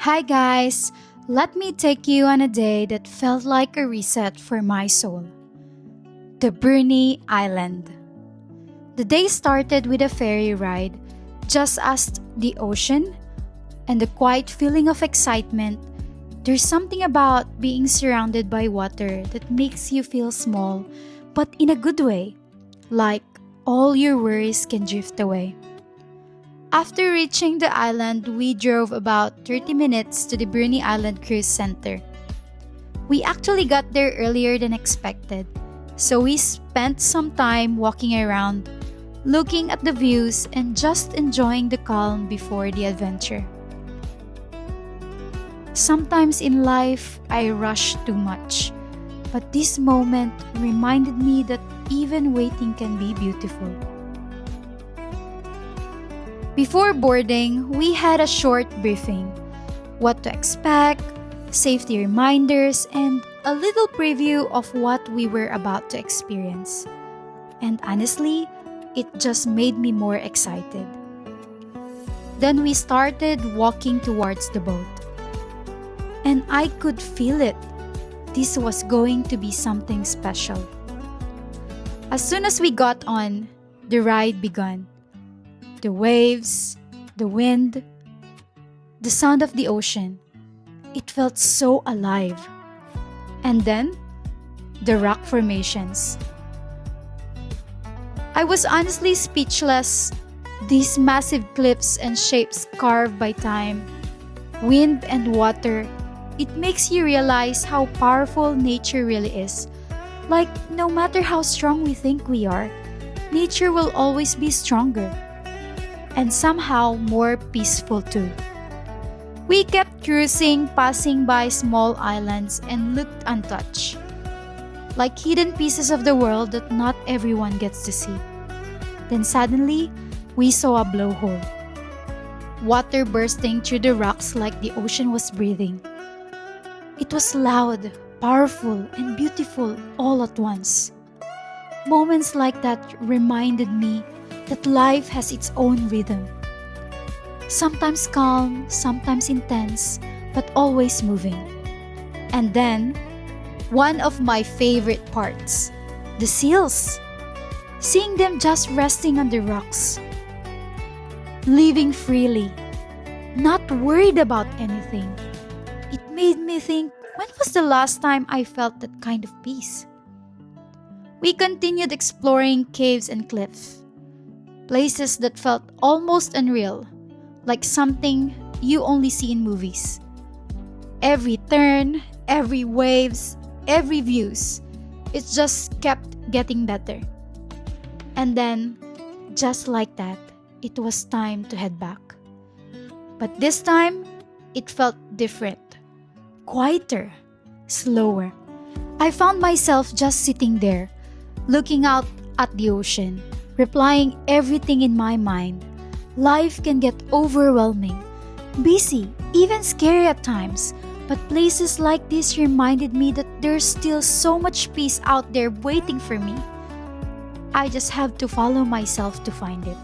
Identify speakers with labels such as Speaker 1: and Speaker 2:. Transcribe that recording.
Speaker 1: Hi guys! Let me take you on a day that felt like a reset for my soul. The Bruny Island. The day started with a ferry ride, just as the ocean and the quiet feeling of excitement. There's something about being surrounded by water that makes you feel small, but in a good way, like all your worries can drift away. After reaching the island, we drove about 30 minutes to the Bruny Island Cruise Center. We actually got there earlier than expected, so we spent some time walking around, looking at the views and just enjoying the calm before the adventure. Sometimes in life, I rush too much, but this moment reminded me that even waiting can be beautiful. Before boarding, we had a short briefing. What to expect, safety reminders, and a little preview of what we were about to experience. And honestly, it just made me more excited. Then we started walking towards the boat. And I could feel it. This was going to be something special. As soon as we got on, the ride began. The waves, the wind, the sound of the ocean. It felt so alive. And then, the rock formations. I was honestly speechless. These massive cliffs and shapes carved by time, wind and water. It makes you realize how powerful nature really is. Like, no matter how strong we think we are, nature will always be stronger. And somehow more peaceful too. We kept cruising, passing by small islands and looked untouched, like hidden pieces of the world that not everyone gets to see. Then suddenly, we saw a blowhole. Water bursting through the rocks like the ocean was breathing. It was loud, powerful, and beautiful all at once. Moments like that reminded me that life has its own rhythm. Sometimes calm, sometimes intense, but always moving. And then, one of my favorite parts, the seals. Seeing them just resting on the rocks, living freely, not worried about anything. It made me think, when was the last time I felt that kind of peace? We continued exploring caves and cliffs. Places that felt almost unreal, like something you only see in movies. Every turn, every waves, every views, it just kept getting better. And then, just like that, it was time to head back. But this time, it felt different, quieter, slower. I found myself just sitting there, looking out at the ocean, replying everything in my mind. Life can get overwhelming, busy, even scary at times, but places like this reminded me that there's still so much peace out there waiting for me. I just have to follow myself to find it.